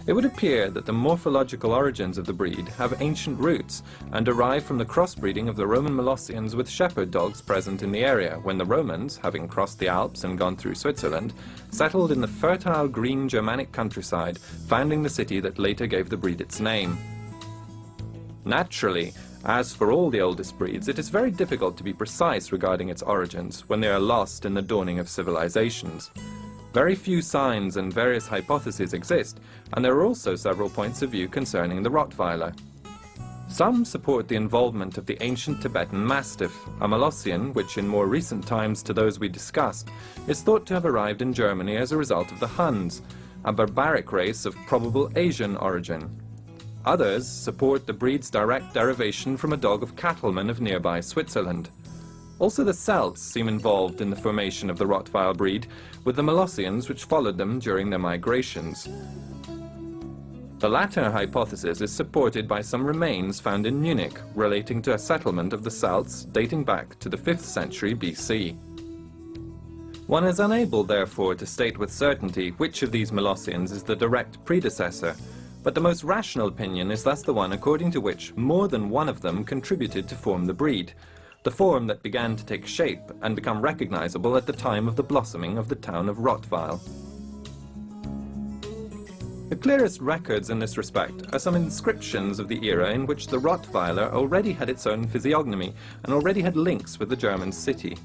It would appear that the morphological origins of the breed have ancient roots and derive from the crossbreeding of the Roman Molossians with shepherd dogs present in the area when the Romans, having crossed the Alps and gone through Switzerland, settled in the fertile green Germanic countryside, founding the city that later gave the breed its name. Naturally, as for all the oldest breeds, it is very difficult to be precise regarding its origins when they are lost in the dawning of civilizations. Very few signs and various hypotheses exist, and there are also several points of view concerning the Rottweiler. Some support the involvement of the ancient Tibetan Mastiff, a Molossian which in more recent times to those we discussed is thought to have arrived in Germany as a result of the Huns, a barbaric race of probable Asian origin. Others support the breed's direct derivation from a dog of cattlemen of nearby Switzerland. Also the Celts seem involved in the formation of the Rottweiler breed, with the Molossians which followed them during their migrations. The latter hypothesis is supported by some remains found in Munich relating to a settlement of the Celts dating back to the 5th century BC. One is unable, therefore, to state with certainty which of these Molossians is the direct predecessor, but the most rational opinion is thus the one according to which more than one of them contributed to form the breed, the form that began to take shape and become recognizable at the time of the blossoming of the town of Rottweil. The clearest records in this respect are some inscriptions of the era in which the Rottweiler already had its own physiognomy and already had links with the German city.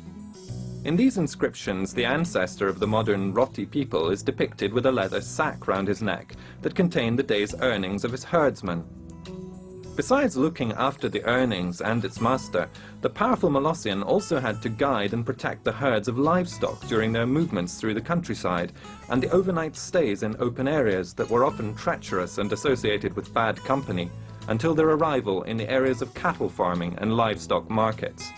In these inscriptions, the ancestor of the modern Rotti people is depicted with a leather sack round his neck that contained the day's earnings of his herdsman. Besides looking after the earnings and its master, the powerful Molossian also had to guide and protect the herds of livestock during their movements through the countryside, and the overnight stays in open areas that were often treacherous and associated with bad company, until their arrival in the areas of cattle farming and livestock markets.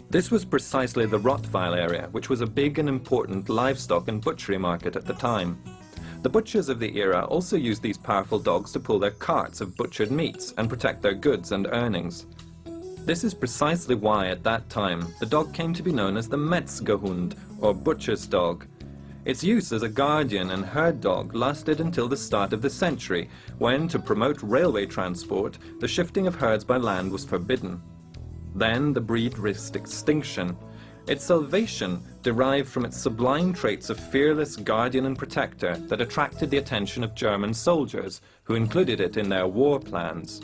This was precisely the Rottweil area, which was a big and important livestock and butchery market at the time. The butchers of the era also used these powerful dogs to pull their carts of butchered meats and protect their goods and earnings. This is precisely why at that time the dog came to be known as the Metzgerhund, or butcher's dog. Its use as a guardian and herd dog lasted until the start of the century, when, to promote railway transport, the shifting of herds by land was forbidden. Then the breed risked extinction. Its salvation derived from its sublime traits of fearless guardian and protector that attracted the attention of German soldiers, who included it in their war plans.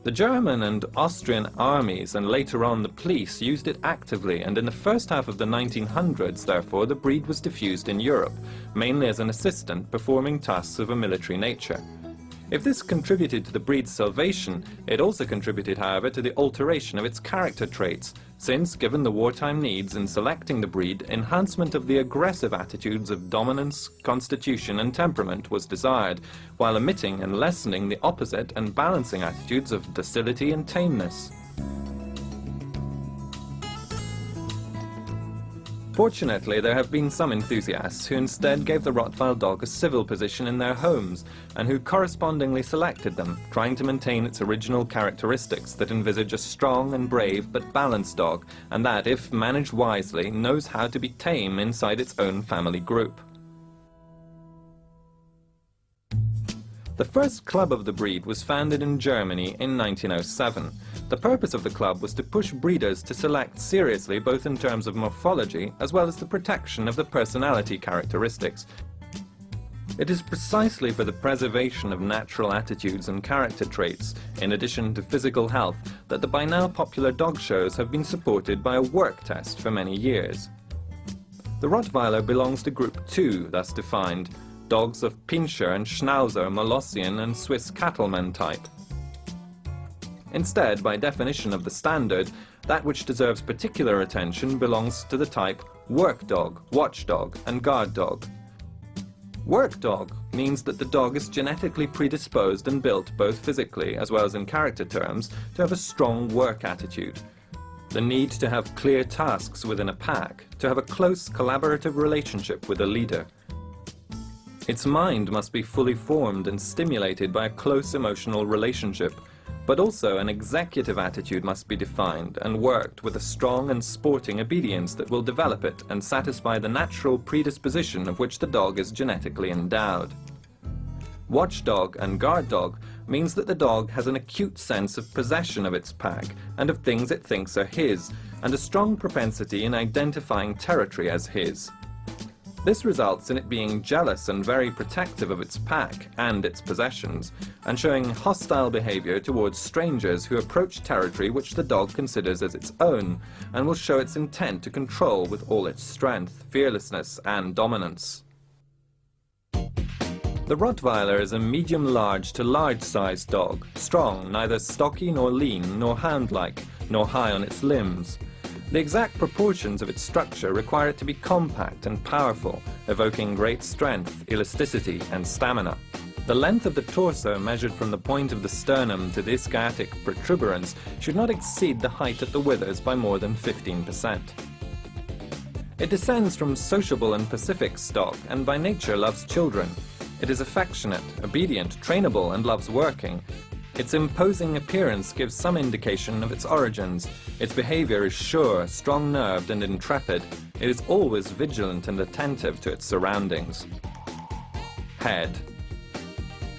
The German and Austrian armies and later on the police used it actively, and in the first half of the 1900s, therefore, the breed was diffused in Europe, mainly as an assistant performing tasks of a military nature. If this contributed to the breed's salvation, it also contributed, however, to the alteration of its character traits, since, given the wartime needs in selecting the breed, enhancement of the aggressive attitudes of dominance, constitution and temperament was desired, while omitting and lessening the opposite and balancing attitudes of docility and tameness. Fortunately, there have been some enthusiasts who instead gave the Rottweil dog a civil position in their homes, and who correspondingly selected them, trying to maintain its original characteristics that envisage a strong and brave but balanced dog, and that, if managed wisely, knows how to be tame inside its own family group. The first club of the breed was founded in Germany in 1907. The purpose of the club was to push breeders to select seriously both in terms of morphology as well as the protection of the personality characteristics. It is precisely for the preservation of natural attitudes and character traits, in addition to physical health, that the by now popular dog shows have been supported by a work test for many years. The Rottweiler belongs to Group 2, thus defined, dogs of Pinscher and Schnauzer, Molossian and Swiss cattleman type. Instead, by definition of the standard, that which deserves particular attention belongs to the type work dog, watchdog and guard dog. Work dog means that the dog is genetically predisposed and built both physically as well as in character terms to have a strong work attitude. The need to have clear tasks within a pack, to have a close collaborative relationship with a leader. Its mind must be fully formed and stimulated by a close emotional relationship, but also an executive attitude must be defined and worked with a strong and sporting obedience that will develop it and satisfy the natural predisposition of which the dog is genetically endowed. Watchdog and guard dog means that the dog has an acute sense of possession of its pack and of things it thinks are his, and a strong propensity in identifying territory as his. This results in it being jealous and very protective of its pack and its possessions, and showing hostile behavior towards strangers who approach territory which the dog considers as its own, and will show its intent to control with all its strength, fearlessness, and dominance. The Rottweiler is a medium-large to large-sized dog, strong, neither stocky nor lean, nor hound-like, nor high on its limbs. The exact proportions of its structure require it to be compact and powerful, evoking great strength, elasticity, and stamina. The length of the torso measured from the point of the sternum to the ischiatic protuberance should not exceed the height at the withers by more than 15%. It descends from sociable and pacific stock, and by nature loves children. It is affectionate, obedient, trainable, and loves working. Its imposing appearance gives some indication of its origins. Its behavior is sure, strong-nerved, and intrepid. It is always vigilant and attentive to its surroundings. Head.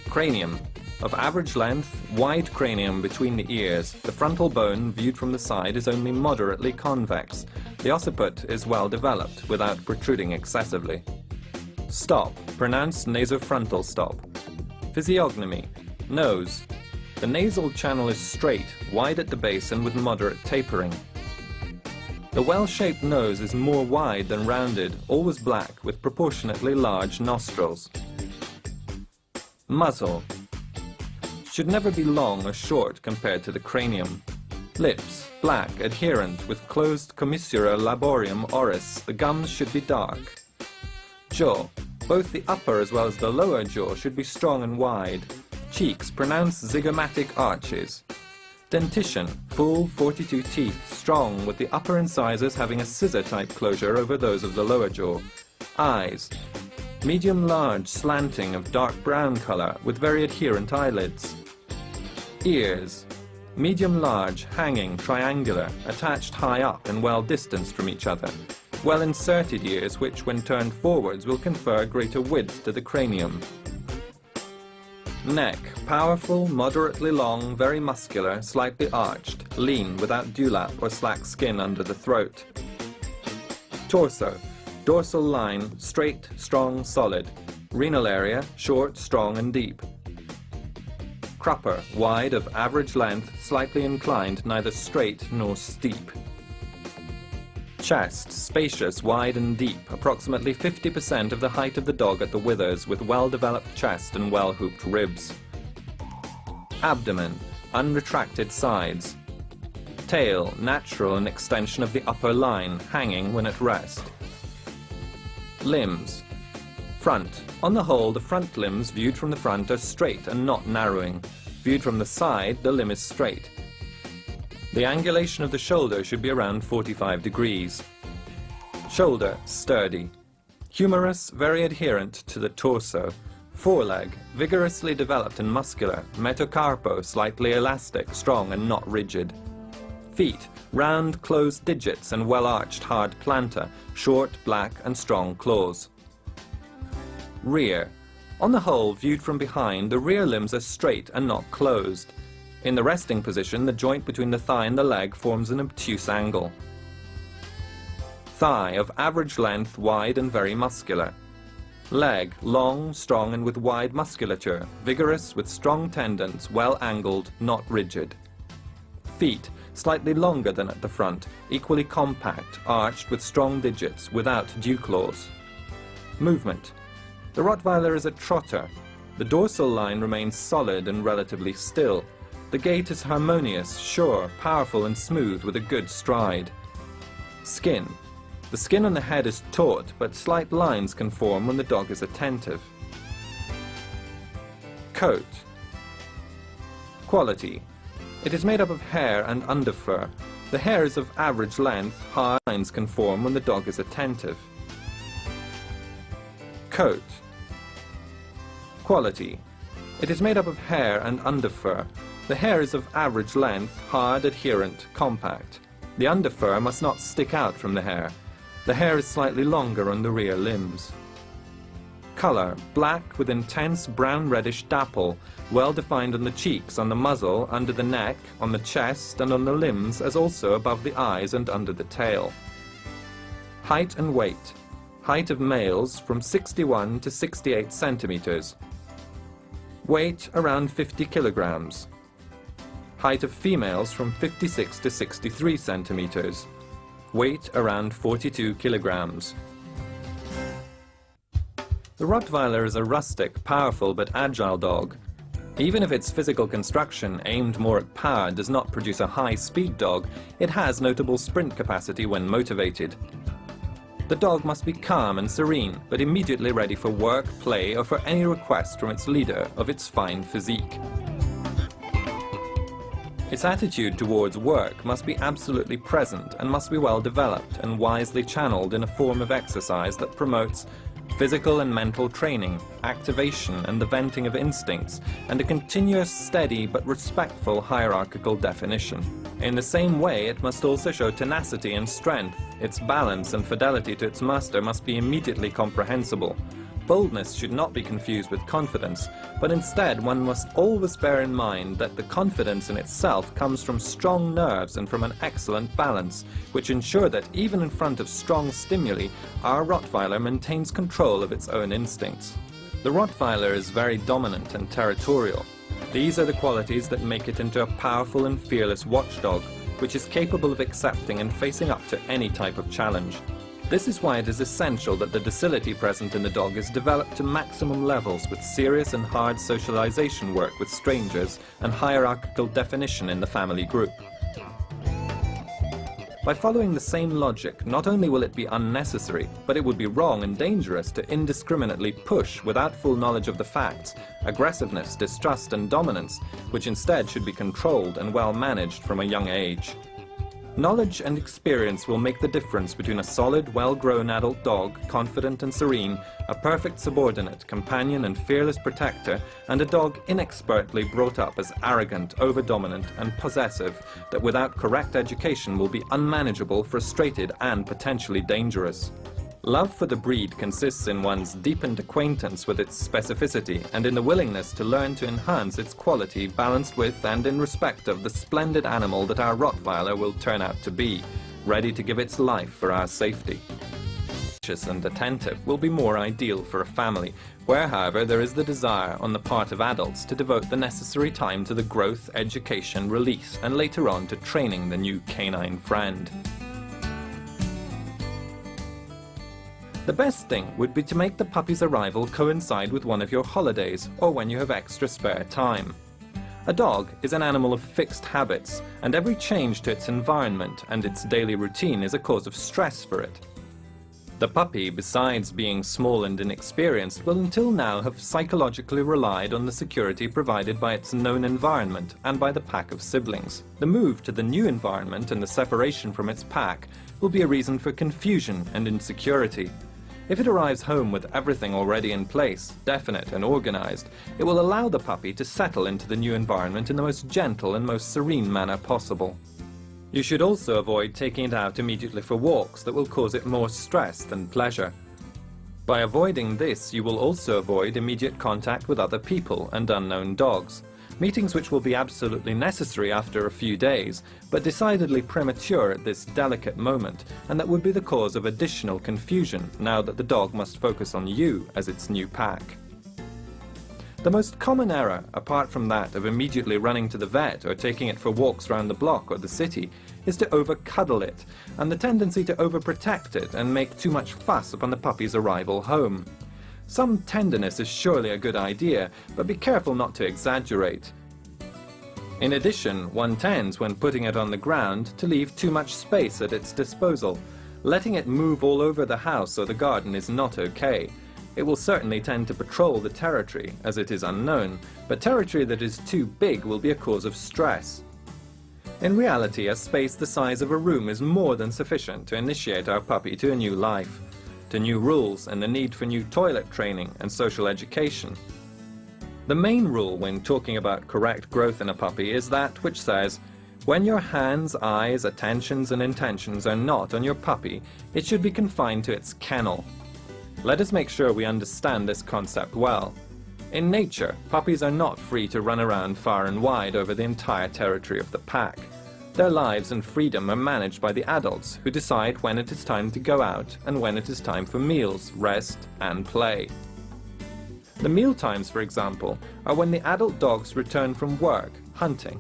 Cranium. Of average length, wide cranium between the ears. The frontal bone, viewed from the side, is only moderately convex. The occiput is well developed, without protruding excessively. Stop. Pronounced nasofrontal stop. Physiognomy. Nose. The nasal channel is straight, wide at the base and with moderate tapering. The well-shaped nose is more wide than rounded, always black, with proportionately large nostrils. Muzzle. Should never be long or short compared to the cranium. Lips. Black, adherent, with closed commissura laborium oris. The gums should be dark. Jaw. Both the upper as well as the lower jaw should be strong and wide. Cheeks, pronounced zygomatic arches. Dentition, full 42 teeth, strong, with the upper incisors having a scissor-type closure over those of the lower jaw. Eyes, medium-large, slanting, of dark brown color, with very adherent eyelids. Ears, medium-large, hanging, triangular, attached high up and well distanced from each other. Well-inserted ears which, when turned forwards, will confer greater width to the cranium. Neck, powerful, moderately long, very muscular, slightly arched, lean, without dewlap or slack skin under the throat. Torso, dorsal line, straight, strong, solid. Renal area, short, strong and deep. Crupper, wide, of average length, slightly inclined, neither straight nor steep. Chest, spacious, wide and deep, approximately 50% of the height of the dog at the withers, with well-developed chest and well-hooped ribs. Abdomen, unretracted sides. Tail, natural, an extension of the upper line, hanging when at rest. Limbs. Front. On the whole, the front limbs viewed from the front are straight and not narrowing. Viewed from the side, the limb is straight. The angulation of the shoulder should be around 45 degrees. Shoulder, sturdy. Humerus, very adherent to the torso. Foreleg, vigorously developed and muscular. Metacarpo, slightly elastic, strong and not rigid. Feet, round, closed digits and well-arched hard plantar, short, black and strong claws. Rear. On the whole, viewed from behind, the rear limbs are straight and not closed. In the resting position, the joint between the thigh and the leg forms an obtuse angle. Thigh, of average length, wide and very muscular. Leg, long, strong and with wide musculature, vigorous with strong tendons, well angled, not rigid. Feet, slightly longer than at the front, equally compact, arched with strong digits, without dew claws. Movement. The Rottweiler is a trotter. The dorsal line remains solid and relatively still. The gait is harmonious, sure, powerful and smooth with a good stride. Skin. The skin on the head is taut, but slight lines can form when the dog is attentive. Coat. Quality. It is made up of hair and underfur. The hair is of average length, hard lines can form when the dog is attentive. Coat. Quality. It is made up of hair and underfur. The hair is of average length, hard, adherent, compact. The underfur must not stick out from the hair. The hair is slightly longer on the rear limbs. colour, black with intense brown-reddish dapple, well defined on the cheeks, on the muzzle, under the neck, on the chest and on the limbs, as also above the eyes and under the tail. Height and weight. Height of males from 61 to 68 centimetres. Weight around 50 kilograms. Height of females from 56 to 63 centimetres. Weight around 42 kilograms. The Rottweiler is a rustic, powerful but agile dog. Even if its physical construction, aimed more at power, does not produce a high-speed dog, it has notable sprint capacity when motivated. The dog must be calm and serene, but immediately ready for work, play, or for any request from its leader of its fine physique. Its attitude towards work must be absolutely present and must be well developed and wisely channeled in a form of exercise that promotes physical and mental training, activation and the venting of instincts, and a continuous, steady but respectful hierarchical definition. In the same way, it must also show tenacity and strength. Its balance and fidelity to its master must be immediately comprehensible. Boldness should not be confused with confidence, but instead one must always bear in mind that the confidence in itself comes from strong nerves and from an excellent balance, which ensure that even in front of strong stimuli, our Rottweiler maintains control of its own instincts. The Rottweiler is very dominant and territorial. These are the qualities that make it into a powerful and fearless watchdog, which is capable of accepting and facing up to any type of challenge. This is why it is essential that the docility present in the dog is developed to maximum levels with serious and hard socialization work with strangers and hierarchical definition in the family group. By following the same logic, not only will it be unnecessary, but it would be wrong and dangerous to indiscriminately push, without full knowledge of the facts, aggressiveness, distrust and dominance, which instead should be controlled and well managed from a young age. Knowledge and experience will make the difference between a solid, well-grown adult dog, confident and serene, a perfect subordinate, companion and fearless protector, and a dog inexpertly brought up as arrogant, over-dominant and possessive, that without correct education will be unmanageable, frustrated and potentially dangerous. Love for the breed consists in one's deepened acquaintance with its specificity and in the willingness to learn to enhance its quality, balanced with and in respect of the splendid animal that our Rottweiler will turn out to be, ready to give its life for our safety. Anxious and attentive will be more ideal for a family, where however there is the desire on the part of adults to devote the necessary time to the growth, education, release and later on to training the new canine friend. The best thing would be to make the puppy's arrival coincide with one of your holidays or when you have extra spare time. A dog is an animal of fixed habits, and every change to its environment and its daily routine is a cause of stress for it. The puppy, besides being small and inexperienced, will until now have psychologically relied on the security provided by its known environment and by the pack of siblings. The move to the new environment and the separation from its pack will be a reason for confusion and insecurity. If it arrives home with everything already in place, definite and organized, it will allow the puppy to settle into the new environment in the most gentle and most serene manner possible. You should also avoid taking it out immediately for walks that will cause it more stress than pleasure. By avoiding this, you will also avoid immediate contact with other people and unknown dogs. Meetings which will be absolutely necessary after a few days, but decidedly premature at this delicate moment, and that would be the cause of additional confusion now that the dog must focus on you as its new pack. The most common error, apart from that of immediately running to the vet or taking it for walks around the block or the city, is to over-cuddle it, and the tendency to overprotect it and make too much fuss upon the puppy's arrival home. Some tenderness is surely a good idea, but be careful not to exaggerate. In addition, one tends, when putting it on the ground, to leave too much space at its disposal. Letting it move all over the house or the garden is not okay. It will certainly tend to patrol the territory, as it is unknown, but territory that is too big will be a cause of stress. In reality, a space the size of a room is more than sufficient to initiate our puppy to a new life, to new rules and the need for new toilet training and social education. The main rule when talking about correct growth in a puppy is that which says, when your hands, eyes, attentions and intentions are not on your puppy, it should be confined to its kennel. Let us make sure we understand this concept well. In nature, puppies are not free to run around far and wide over the entire territory of the pack. Their lives and freedom are managed by the adults, who decide when it is time to go out and when it is time for meals, rest, and play. The meal times, for example, are when the adult dogs return from work, hunting.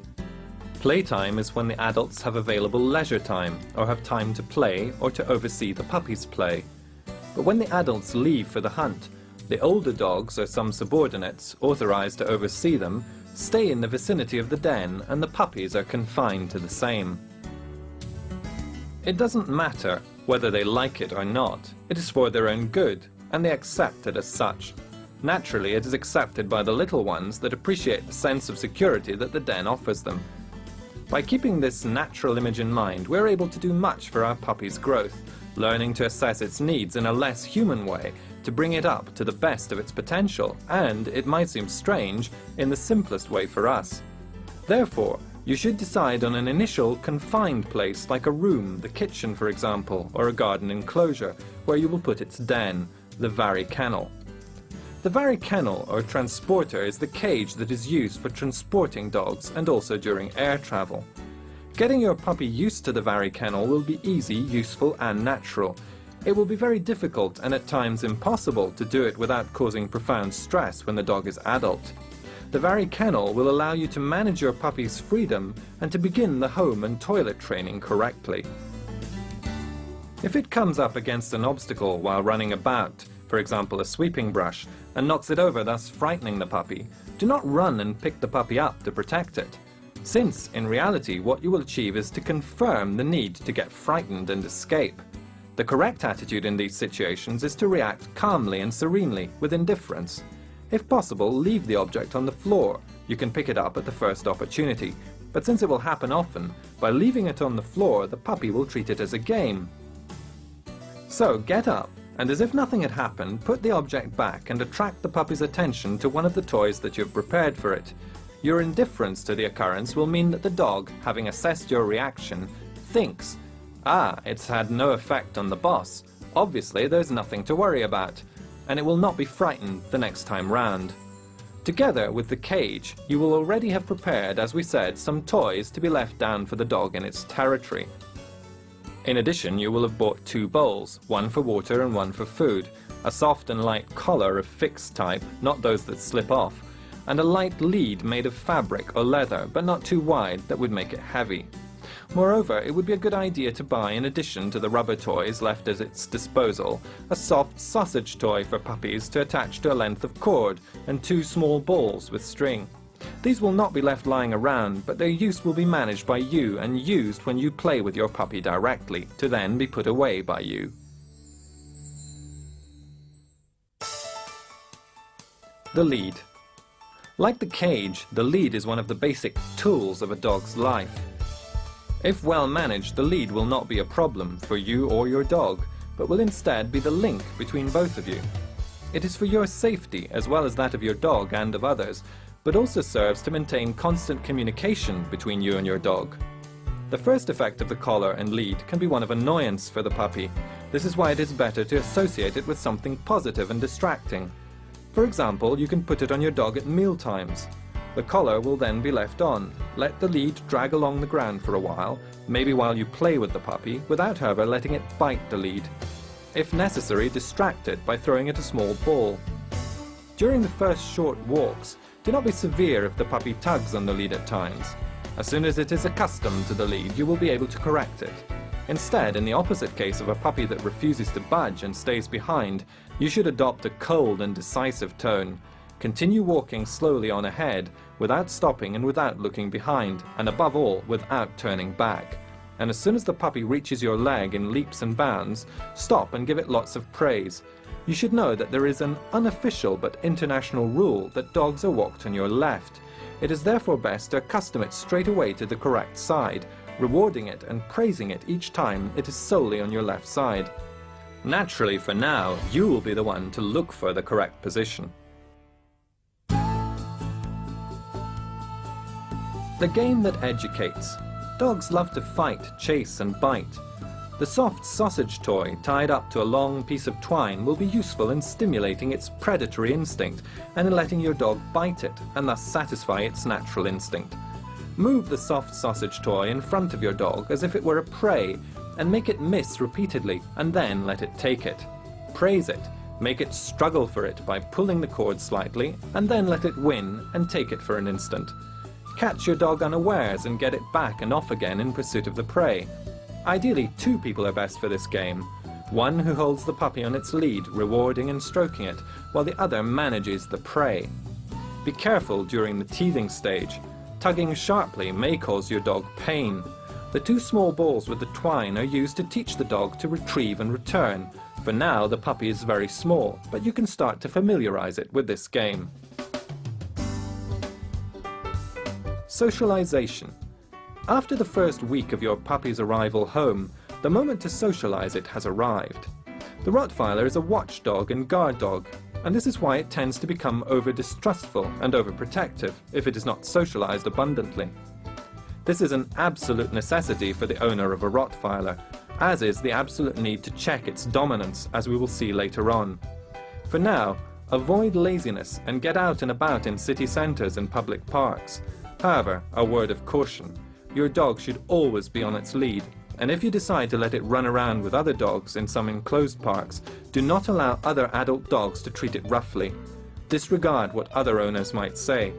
Playtime is when the adults have available leisure time, or have time to play or to oversee the puppies' play. But when the adults leave for the hunt, the older dogs, or some subordinates, authorized to oversee them, stay in the vicinity of the den, and the puppies are confined to the same. It doesn't matter whether they like it or not. It is for their own good, and they accept it as such. Naturally, it is accepted by the little ones that appreciate the sense of security that the den offers them. By keeping this natural image in mind, we're able to do much for our puppy's growth, learning to assess its needs in a less human way, to bring it up to the best of its potential, and, it might seem strange, in the simplest way for us. Therefore, you should decide on an initial confined place like a room, the kitchen for example, or a garden enclosure, where you will put its den, the Very Kennel. The Very Kennel, or transporter, is the cage that is used for transporting dogs and also during air travel. Getting your puppy used to the Very Kennel will be easy, useful and natural. It will be very difficult and at times impossible to do it without causing profound stress when the dog is adult. The Very Kennel will allow you to manage your puppy's freedom and to begin the home and toilet training correctly. If it comes up against an obstacle while running about, for example a sweeping brush, and knocks it over, thus frightening the puppy, do not run and pick the puppy up to protect it, since in reality what you will achieve is to confirm the need to get frightened and escape. The correct attitude in these situations is to react calmly and serenely, with indifference. If possible, leave the object on the floor. You can pick it up at the first opportunity, but since it will happen often, by leaving it on the floor, the puppy will treat it as a game. So get up, and as if nothing had happened, put the object back and attract the puppy's attention to one of the toys that you have prepared for it. Your indifference to the occurrence will mean that the dog, having assessed your reaction, thinks, "Ah, it's had no effect on the boss. Obviously there's nothing to worry about," and it will not be frightened the next time round. Together with the cage, you will already have prepared, as we said, some toys to be left down for the dog in its territory. In addition, you will have bought 2 bowls, one for water and one for food, a soft and light collar of fixed type, not those that slip off, and a light lead made of fabric or leather, but not too wide, that would make it heavy. Moreover, it would be a good idea to buy, in addition to the rubber toys left at its disposal, a soft sausage toy for puppies to attach to a length of cord, and 2 small balls with string. These will not be left lying around, but their use will be managed by you and used when you play with your puppy directly, to then be put away by you. The lead. Like the cage, the lead is one of the basic tools of a dog's life. If well managed, the lead will not be a problem for you or your dog, but will instead be the link between both of you. It is for your safety, as well as that of your dog and of others, but also serves to maintain constant communication between you and your dog. The first effect of the collar and lead can be one of annoyance for the puppy. This is why it is better to associate it with something positive and distracting. For example, you can put it on your dog at meal times. The collar will then be left on. Let the lead drag along the ground for a while, maybe while you play with the puppy, without however letting it bite the lead. If necessary, distract it by throwing it a small ball. During the first short walks, do not be severe if the puppy tugs on the lead at times. As soon as it is accustomed to the lead, you will be able to correct it. Instead, in the opposite case of a puppy that refuses to budge and stays behind, you should adopt a cold and decisive tone. Continue walking slowly on ahead, without stopping and without looking behind, and above all, without turning back. And as soon as the puppy reaches your leg in leaps and bounds, stop and give it lots of praise. You should know that there is an unofficial but international rule that dogs are walked on your left. It is therefore best to accustom it straight away to the correct side, rewarding it and praising it each time it is solely on your left side. Naturally, for now, you will be the one to look for the correct position. The game that educates. Dogs love to fight, chase and bite. The soft sausage toy tied up to a long piece of twine will be useful in stimulating its predatory instinct and in letting your dog bite it and thus satisfy its natural instinct. Move the soft sausage toy in front of your dog as if it were a prey and make it miss repeatedly and then let it take it. Praise it. Make it struggle for it by pulling the cord slightly and then let it win and take it for an instant. Catch your dog unawares and get it back and off again in pursuit of the prey. Ideally, 2 people are best for this game. One who holds the puppy on its lead, rewarding and stroking it, while the other manages the prey. Be careful during the teething stage. Tugging sharply may cause your dog pain. The 2 small balls with the twine are used to teach the dog to retrieve and return. For now, the puppy is very small, but you can start to familiarize it with this game. Socialization. After the first week of your puppy's arrival home, the moment to socialize it has arrived. The Rottweiler is a watchdog and guard dog, and this is why it tends to become over-distrustful and overprotective if it is not socialized abundantly. This is an absolute necessity for the owner of a Rottweiler, as is the absolute need to check its dominance, as we will see later on. For now, avoid laziness and get out and about in city centres and public parks. However, a word of caution. Your dog should always be on its lead, and if you decide to let it run around with other dogs in some enclosed parks, do not allow other adult dogs to treat it roughly. Disregard what other owners might say.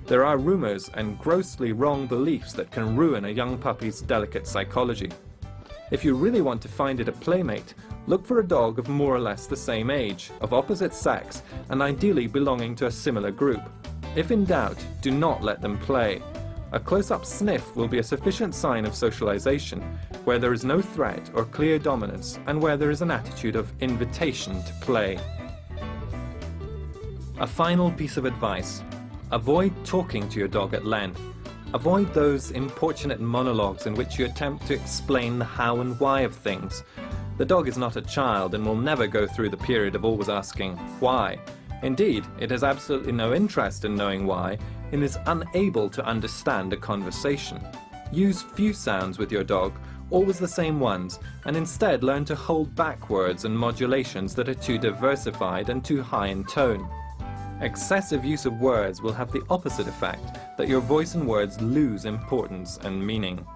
There are rumours and grossly wrong beliefs that can ruin a young puppy's delicate psychology. If you really want to find it a playmate, look for a dog of more or less the same age, of opposite sex, and ideally belonging to a similar group. If in doubt, do not let them play. A close-up sniff will be a sufficient sign of socialization, where there is no threat or clear dominance, and where there is an attitude of invitation to play. A final piece of advice. Avoid talking to your dog at length. Avoid those importunate monologues in which you attempt to explain the how and why of things. The dog is not a child and will never go through the period of always asking why. Indeed, it has absolutely no interest in knowing why and is unable to understand a conversation. Use few sounds with your dog, always the same ones, and instead learn to hold back words and modulations that are too diversified and too high in tone. Excessive use of words will have the opposite effect, that your voice and words lose importance and meaning.